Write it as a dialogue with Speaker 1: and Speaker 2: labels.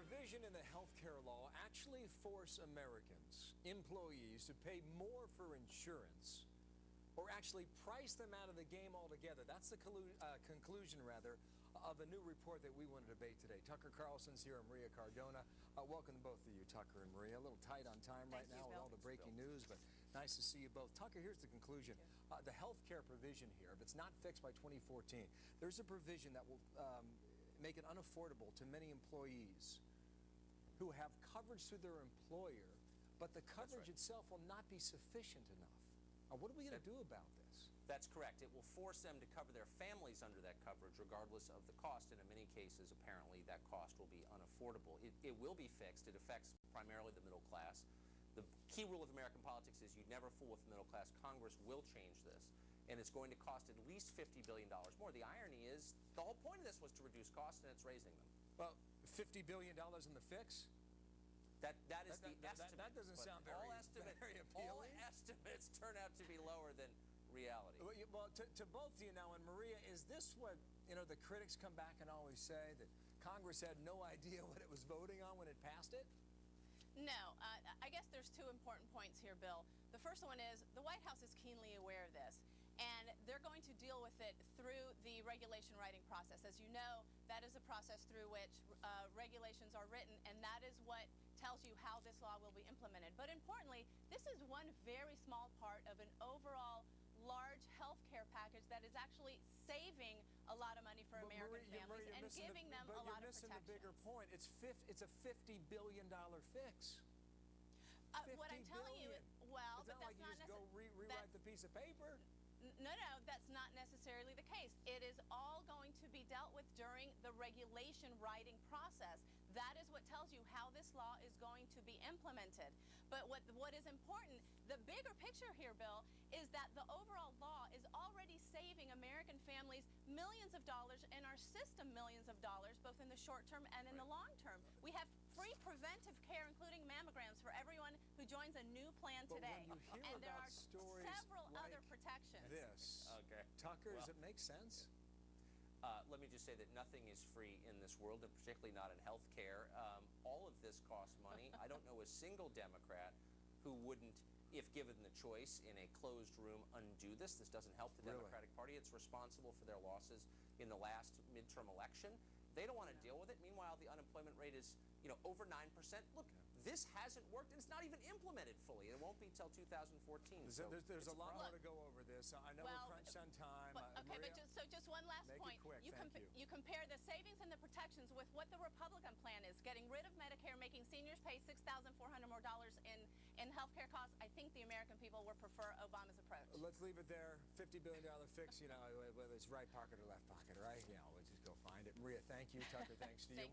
Speaker 1: provision in the health care law actually force Americans, employees, to pay more for insurance or actually price them out of the game altogether. That's the conclusion, of a new report that we want to debate today. Tucker Carlson's here and Maria Cardona. Welcome to both of you, Tucker and Maria. A little tight on time right now with all the breaking news, but nice to see you both. Tucker, here's the conclusion. The health care provision here, if it's not fixed by 2014, there's a provision that will make it unaffordable to many employees who have coverage through their employer, but the coverage itself will not be sufficient enough. Now, what are we going to do about this?
Speaker 2: That's correct. It will force them to cover their families under that coverage regardless of the cost, and in many cases, apparently, that cost will be unaffordable. It will be fixed. It affects primarily the middle class. The key rule of American politics is you never fool with the middle class. Congress will change this, and it's going to cost at least $50 billion more. The irony is the whole point of this was to reduce costs, and it's raising them.
Speaker 1: Well, $50 billion in the fix?
Speaker 2: That is the estimate.
Speaker 1: That doesn't sound very appealing.
Speaker 2: All estimates turn out to be lower than reality.
Speaker 1: Well, to both of you now, and Maria, is this what, the critics come back and always say, that Congress had no idea what it was voting on when it passed it?
Speaker 3: No. I guess there's two important points here, Bill. The first one is the White House is keenly aware of this, and they're going to deal with it through the regulation writing process. As you know, that is a process through which regulations are written, and that is what tells you how this law will be implemented. But importantly, this is one very small part of an overall large health care package that is actually saving a lot American families and giving them a lot of protections. But you're missing the bigger point.
Speaker 1: It's a $50 billion fix.
Speaker 3: What I'm telling you, well, but that's not necessarily. It's not like you just go
Speaker 1: rewrite the piece of paper.
Speaker 3: No, that's not necessarily the case. It is all going to be dealt with during the regulation writing process. That is what tells you how this law is going to be implemented. But what is important, the bigger picture here, Bill, is that the overall law is already saving American families millions of dollars and our system millions of dollars, both in the short term and in the long term. We have free preventive care, including mammograms, for everyone who joins a new plan today.
Speaker 1: But when you hear
Speaker 3: and there
Speaker 1: about
Speaker 3: are
Speaker 1: stories
Speaker 3: several
Speaker 1: like
Speaker 3: other protections.
Speaker 1: Tucker, does it make sense?
Speaker 2: Let me just say that nothing is free in this world, and particularly not in health care. All of this costs money. I don't know a single Democrat who wouldn't, if given the choice in a closed room, undo this. This doesn't help the Democratic Party. It's responsible for their losses in the last midterm election. They don't want to deal with it. Meanwhile, the unemployment rate is, over 9%. Look, this hasn't worked, and it's not even implemented fully. It won't be till 2014.
Speaker 1: There's a lot more to go over this. I know we're crunched on time.
Speaker 3: Okay, but just one last point.
Speaker 1: Make it quick,
Speaker 3: you compare the savings and the protections with what the Republican plan is, getting rid of Medicare, making seniors pay $6,400 more in health care costs. I think the American people would prefer Obama's approach.
Speaker 1: Let's leave it there. $50 billion fix, whether it's right pocket or left pocket, right? We'll just go find it. Maria, thank you. Tucker, thanks to you.